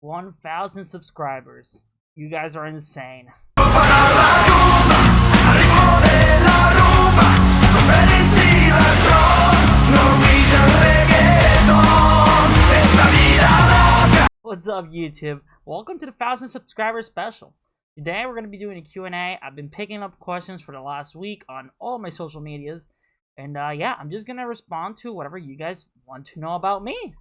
1,000 subscribers. You guys are insane. What's up, YouTube? Welcome to the 1,000 subscriber special. Today we're going to be doing a Q&A. I've been picking up questions for the last week on all my social medias. And yeah, I'm just going to respond to whatever you guys want to know about me.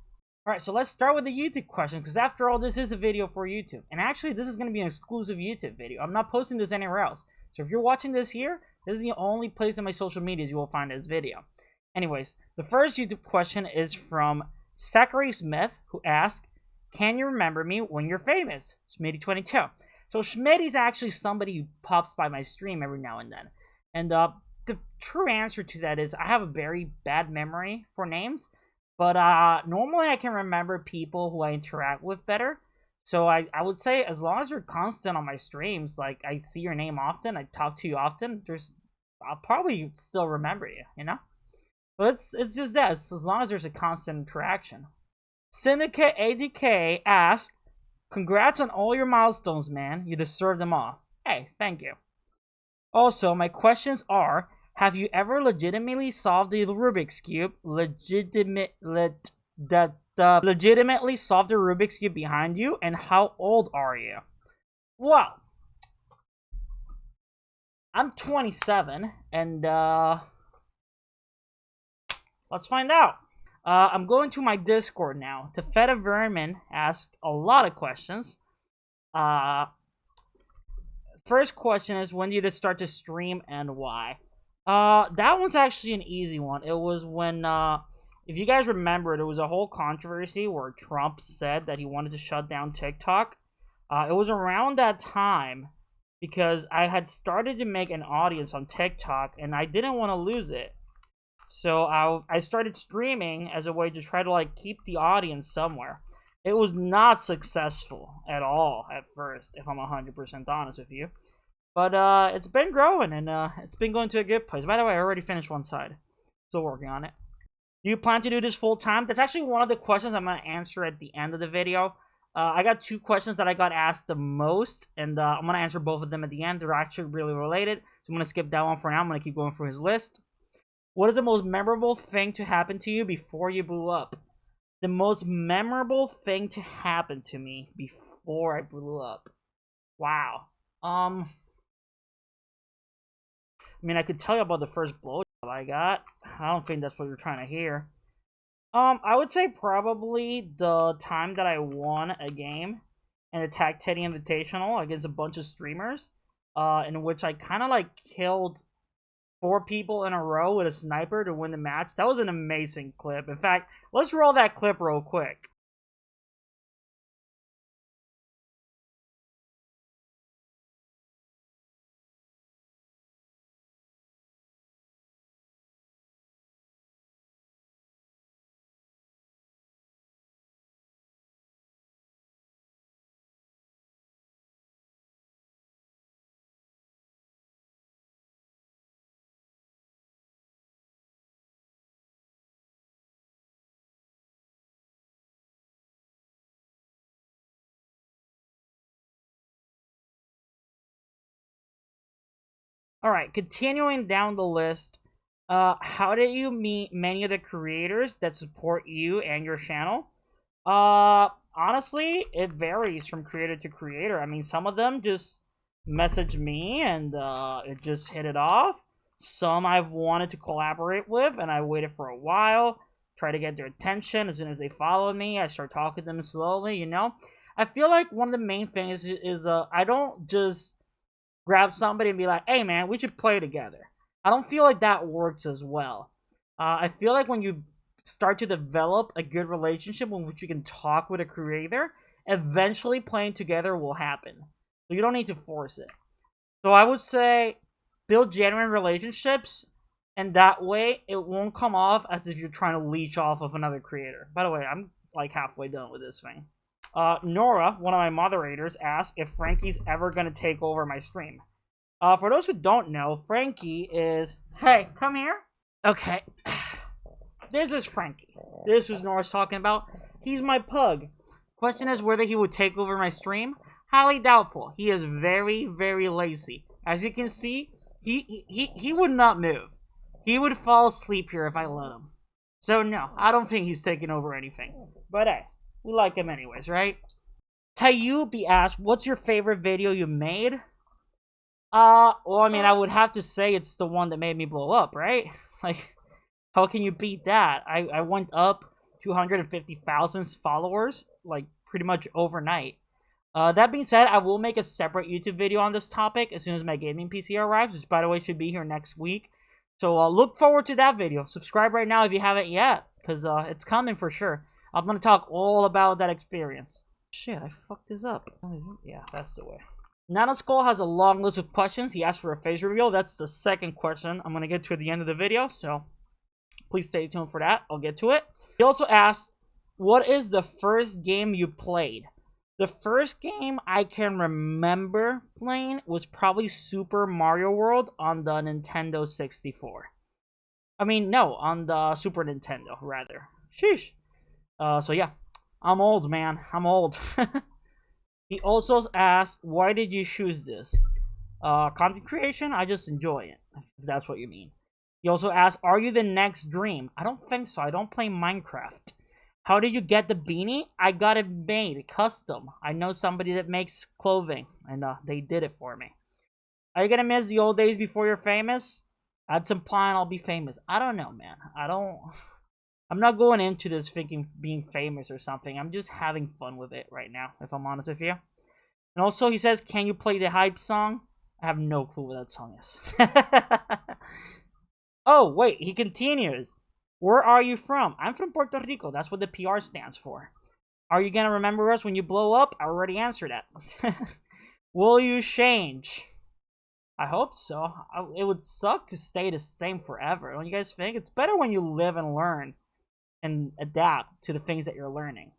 Alright, so let's start with the YouTube question, because after all, this is a video for YouTube. And actually, this is going to be an exclusive YouTube video. I'm not posting this anywhere else. So if you're watching this here, this is the only place in my social medias you will find this video. Anyways, the first YouTube question is from Zachary Smith, who asked, can you remember me when you're famous? Schmitty22. So Schmitty's actually somebody who pops by my stream every now and then. And the true answer to that is I have a very bad memory for names. But normally I can remember people who I interact with better. So I would say as long as you're constant on my streams, like I see your name often, I talk to you often, I'll probably still remember you, you know? But it's just that, it's as long as there's a constant interaction. Syndicate ADK asked, congrats on all your milestones, man. You deserve them all. Hey, thank you. Also, my questions are, have you ever legitimately solved the Rubik's Cube? Legitimately solved the Rubik's Cube behind you? And how old are you? Well, I'm 27, and let's find out. I'm going to my Discord now. Tefeta Vermin asked a lot of questions. First question is, when did you start to stream and why? That one's actually an easy one. It was when, if you guys remember, there was a whole controversy where Trump said that he wanted to shut down TikTok. It was around that time because I had started to make an audience on TikTok and I didn't want to lose it. So I started streaming as a way to try to like keep the audience somewhere. It was not successful at all at first, if I'm 100% honest with you. But it's been growing, and it's been going to a good place. By the way, I already finished one side. Still working on it. Do you plan to do this full time? That's actually one of the questions I'm going to answer at the end of the video. I got two questions that I got asked the most, and I'm going to answer both of them at the end. They're actually really related, so I'm going to skip that one for now. I'm going to keep going through his list. What is the most memorable thing to happen to you before you blew up? The most memorable thing to happen to me before I blew up. Wow. I mean, I could tell you about the first blowjob I got. I don't think that's what you're trying to hear. I would say probably the time that I won a game in a Tag Teddy Invitational against a bunch of streamers, in which I kind of like killed 4 people in a row with a sniper to win the match. That was an amazing clip. In fact, let's roll that clip real quick. Alright, continuing down the list, how did you meet many of the creators that support you and your channel? Honestly, it varies from creator to creator. I mean, some of them just message me and it just hit it off. Some I've wanted to collaborate with and I waited for a while, try to get their attention. As soon as they follow me, I start talking to them slowly, you know? I feel like one of the main things is I don't just grab somebody and be like, hey man, we should play together. I don't feel like that works as well. I feel like when you start to develop a good relationship in which you can talk with a creator, eventually playing together will happen. So you don't need to force it. So I would say build genuine relationships, and that way it won't come off as if you're trying to leech off of another creator. By the way, I'm like halfway done with this thing. Nora, one of my moderators, asked if Frankie's ever going to take over my stream. For those who don't know, Frankie is... Hey, come here. Okay. This is Frankie. This is Nora's talking about. He's my pug. Question is whether he would take over my stream. Highly doubtful. He is very, very lazy. As you can see, he would not move. He would fall asleep here if I let him. So no, I don't think he's taking over anything. But hey, we like him anyways, right? Tayubi asked, what's your favorite video you made? Well, I mean, I would have to say it's the one that made me blow up, right? Like, how can you beat that? I went up 250,000 followers, like, pretty much overnight. That being said, I will make a separate YouTube video on this topic as soon as my gaming PC arrives, which, by the way, should be here next week. So, look forward to that video. Subscribe right now if you haven't yet, because it's coming for sure. I'm going to talk all about that experience. Shit, I fucked this up. Yeah, that's the way. NanoSkull has a long list of questions. He asked for a face reveal. That's the second question I'm going to get to at the end of the video, so please stay tuned for that. I'll get to it. He also asked, what is the first game you played? The first game I can remember playing was probably Super Mario World on the Nintendo 64. I mean, no, on the Super Nintendo, rather. Sheesh. So yeah, I'm old, man. I'm old. He also asked, why did you choose this? Content creation? I just enjoy it, if that's what you mean. He also asked, are you the next Dream? I don't think so. I don't play Minecraft. How did you get the beanie? I got it made, custom. I know somebody that makes clothing, and they did it for me. Are you gonna miss the old days before you're famous? That's implying I'll be famous. I don't know, man. I'm not going into this thinking being famous or something. I'm just having fun with it right now, if I'm honest with you. And also, he says, can you play the hype song? I have no clue what that song is. Oh, wait, he continues. Where are you from? I'm from Puerto Rico. That's what the PR stands for. Are you going to remember us when you blow up? I already answered that. Will you change? I hope so. It would suck to stay the same forever. Don't you guys think? It's better when you live and learn and adapt to the things that you're learning.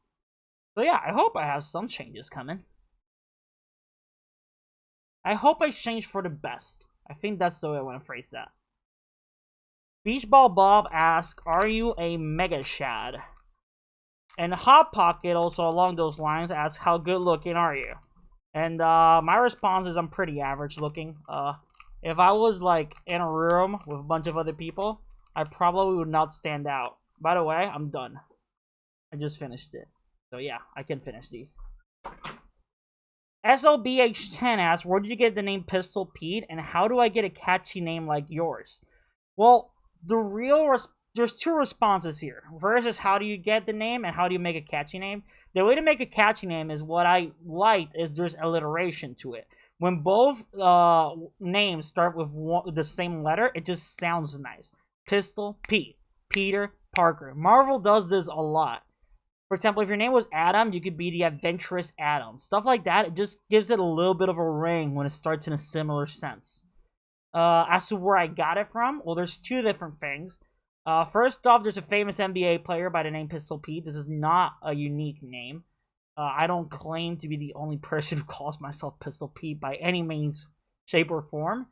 So yeah, I hope I have some changes coming. I hope I change for the best. I think that's the way I want to phrase that. Beachball Bob asks, are you a Mega Shad? And Hot Pocket, also along those lines, asks, how good looking are you? And my response is I'm pretty average looking. If I was like in a room with a bunch of other people, I probably would not stand out. By the way, I'm done. I just finished it. So yeah, I can finish these. SLBH10 asks, where did you get the name Pistol Pete, and how do I get a catchy name like yours? Well, there's two responses here. First is how do you get the name, and how do you make a catchy name? The way to make a catchy name is what I liked is there's alliteration to it. When both names start with the same letter, it just sounds nice. Pistol, Pete, Peter, Parker. Marvel does this a lot. For example, if your name was Adam, you could be the adventurous Adam. Stuff like that, it just gives it a little bit of a ring when it starts in a similar sense. As to where I got it from, well, there's two different things. First off, there's a famous NBA player by the name Pistol Pete. This is not a unique name. I don't claim to be the only person who calls myself Pistol Pete by any means, shape, or form.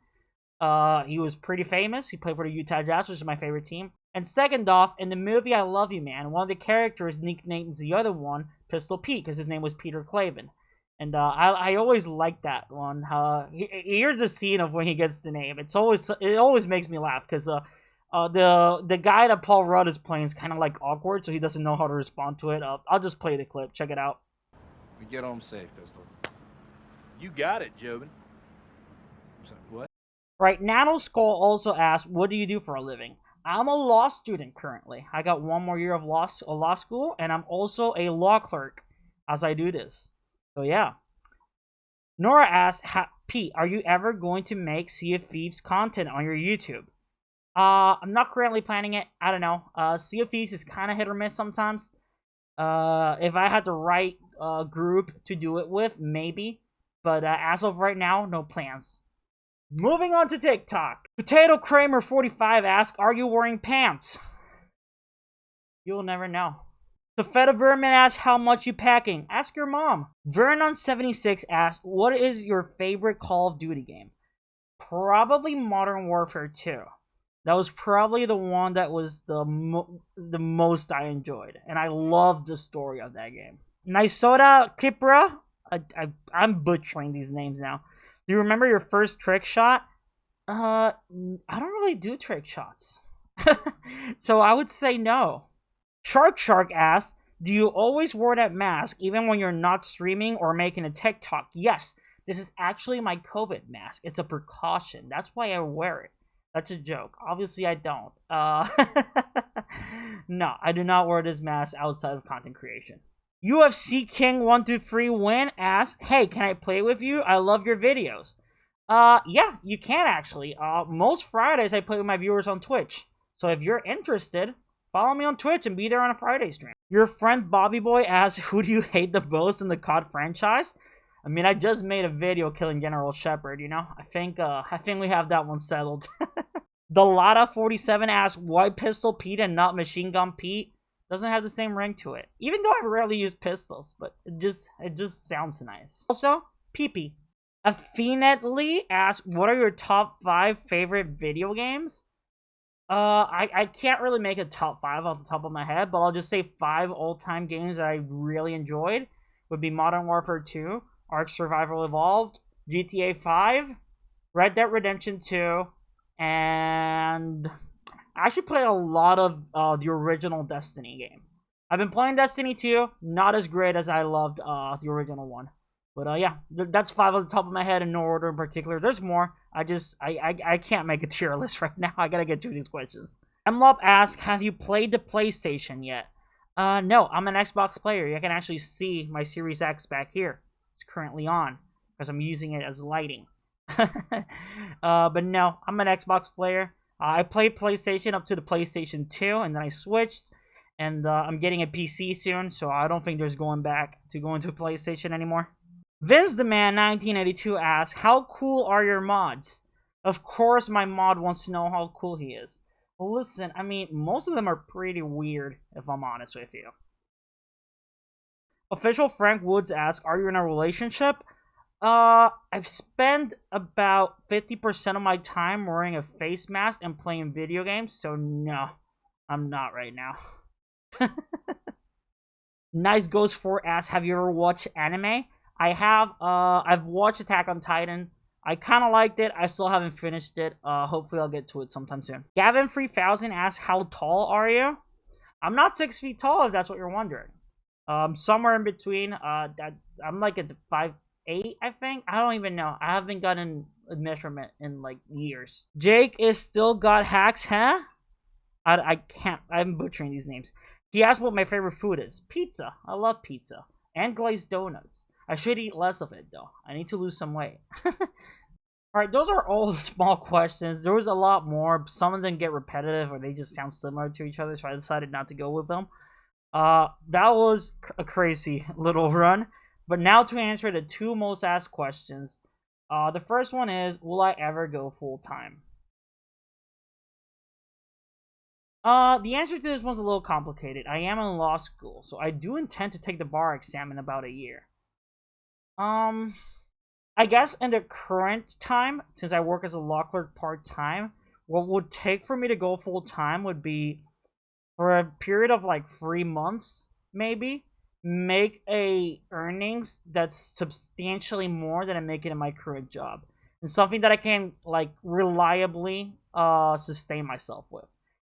He was pretty famous. He played for the Utah Jazz, which is my favorite team. And second off, in the movie I Love You Man, one of the characters nicknames the other one Pistol Pete because his name was Peter Clavin. And I always like that one. Here's the scene of when he gets the name. It always makes me laugh because the guy that Paul Rudd is playing is kind of like awkward, so he doesn't know how to respond to it. I'll just play the clip. Check it out. We get home safe, Pistol. You got it, Jobin. What? Right, NanoSkull also asked, what do you do for a living? I'm a law student currently. I got one more year of law school, and I'm also a law clerk as I do this. So yeah. Nora asked, Pete, are you ever going to make Sea of Thieves content on your YouTube? I'm not currently planning it. I don't know. Sea of Thieves is kind of hit or miss sometimes. If I had the right group to do it with, maybe. But as of right now, no plans. Moving on to TikTok. Potato Kramer 45 asks, are you wearing pants? You'll never know. The Feta Vermin asks, how much you packing? Ask your mom. Vernon76 asks, what is your favorite Call of Duty game? Probably Modern Warfare 2. That was probably the one that was the most I enjoyed. And I loved the story of that game. NanoSkull. I'm butchering these names now. Do you remember your first trick shot? I don't really do trick shots. So I would say no. Shark asks, do you always wear that mask even when you're not streaming or making a TikTok? Yes, this is actually my COVID mask. It's a precaution. That's why I wear it. That's a joke. Obviously, I don't. No, I do not wear this mask outside of content creation. UFC King 123 Win asks, hey, can I play with you? I love your videos. Yeah, you can actually. Most Fridays I play with my viewers on Twitch. So if you're interested, follow me on Twitch and be there on a Friday stream. Your friend Bobby Boy asks, who do you hate the most in the COD franchise? I mean, I just made a video killing General Shepard, you know? I think we have that one settled. The Lada 47 asks, why Pistol Pete and not Machine Gun Pete? Doesn't have the same ring to it. Even though I rarely use pistols, but it just sounds nice. Also, Pee-Pee. Affinitely asks, what are your top 5 favorite video games? I can't really make a top 5 off the top of my head, but I'll just say 5 all-time games that I really enjoyed would be Modern Warfare 2, Ark Survival Evolved, GTA 5, Red Dead Redemption 2, and I actually play a lot of the original Destiny game. I've been playing Destiny 2, not as great as I loved the original one. But yeah, that's 5 on the top of my head in no order in particular. There's more. I can't make a tier list right now. I gotta get through these questions. Mlop asks, have you played the PlayStation yet? No, I'm an Xbox player. You can actually see my Series X back here. It's currently on because I'm using it as lighting. But no, I'm an Xbox player. I played PlayStation up to the PlayStation 2, and then I switched. And I'm getting a PC soon, so I don't think there's going back to going to PlayStation anymore. Vince the Man 1982 asks, how cool are your mods? Of course my mod wants to know how cool he is. Well, listen, I mean, most of them are pretty weird, if I'm honest with you. Official Frank Woods asks, are you in a relationship? I've spent about 50% of my time wearing a face mask and playing video games, so no, I'm not right now. Nice Ghost 4 asks, have you ever watched anime? I have. I've watched Attack on Titan. I kind of liked it. I still haven't finished it. Hopefully I'll get to it sometime soon. Gavin 3000 asks, how tall are you? I'm not 6 feet tall, if that's what you're wondering. Somewhere in between. I'm like at 5'8", I think. I don't even know. I haven't gotten a measurement in like years. Jake is still got hacks, huh? I can't. I'm butchering these names. He asked what my favorite food is. Pizza. I love pizza. And glazed donuts. I should eat less of it, though. I need to lose some weight. Alright, those are all the small questions. There was a lot more. Some of them get repetitive or they just sound similar to each other, so I decided not to go with them. That was a crazy little run. But now to answer the 2 most asked questions. The first one is, will I ever go full-time? The answer to this one's a little complicated. I am in law school, so I do intend to take the bar exam in about a year. I guess in the current time, since I work as a law clerk part-time, what would take for me to go full-time would be for a period of like 3 months, maybe, make a earnings that's substantially more than I'm making in my current job. And something that I can like reliably sustain myself with.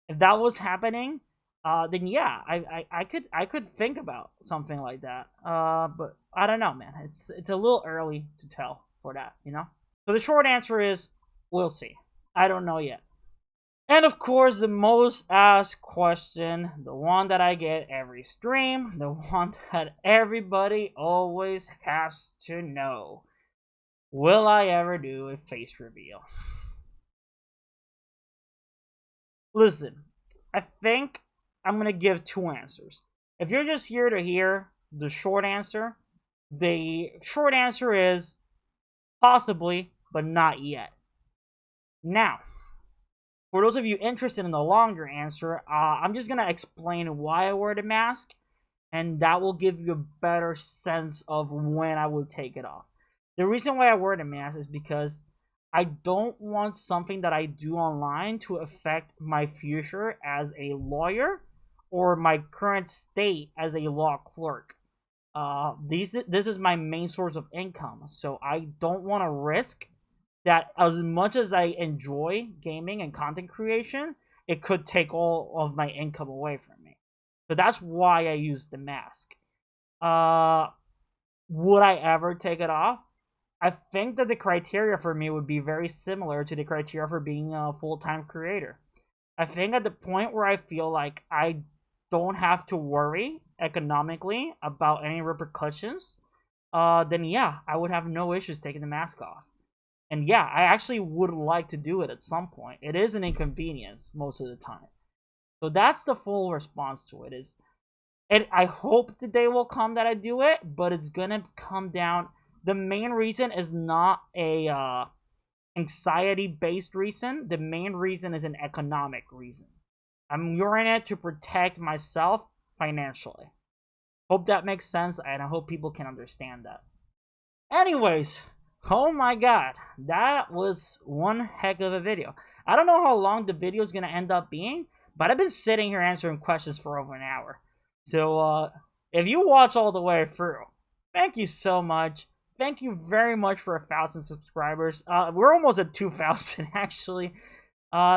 If that was happening, then yeah, I could think about something like that. But I don't know, man. It's a little early to tell for that, you know? So the short answer is, we'll see. I don't know yet. And of course, the most asked question, the one that I get every stream, the one that everybody always has to know. Will I ever do a face reveal? Listen, I think I'm going to give 2 answers. If you're just here to hear the short answer is possibly, but not yet. Now, for those of you interested in the longer answer, I'm just going to explain why I wear the mask, and that will give you a better sense of when I will take it off. The reason why I wear the mask is because I don't want something that I do online to affect my future as a lawyer or my current state as a law clerk. This is my main source of income, so I don't want to risk that. As much as I enjoy gaming and content creation, it could take all of my income away from me. So that's why I use the mask. Would I ever take it off? I think that the criteria for me would be very similar to the criteria for being a full-time creator. I think at the point where I feel like I don't have to worry economically about any repercussions, then yeah, I would have no issues taking the mask off. And yeah, I actually would like to do it at some point. It is an inconvenience most of the time. So that's the full response to it. And I hope the day will come that I do it, but it's gonna come down. The main reason is not a anxiety-based reason. The main reason is an economic reason. I'm doing it to protect myself financially. Hope that makes sense, and I hope people can understand that. Anyways, oh my god, that was one heck of a video. I don't know how long the video is gonna end up being, but I've been sitting here answering questions for over an hour. So, if you watch all the way through, thank you so much. Thank you very much for 1,000 subscribers. We're almost at 2,000, actually.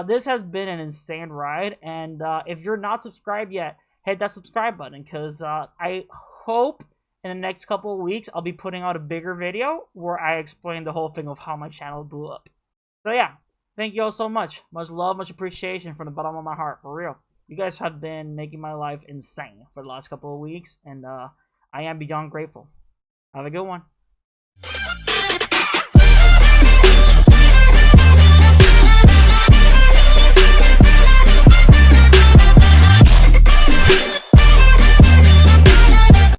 This has been an insane ride, and if you're not subscribed yet, hit that subscribe button, because I hope in the next couple of weeks I'll be putting out a bigger video where I explain the whole thing of how my channel blew up. So yeah, thank you all so much. Much love, much appreciation from the bottom of my heart, for real. You guys have been making my life insane for the last couple of weeks, and I am beyond grateful. Have a good one.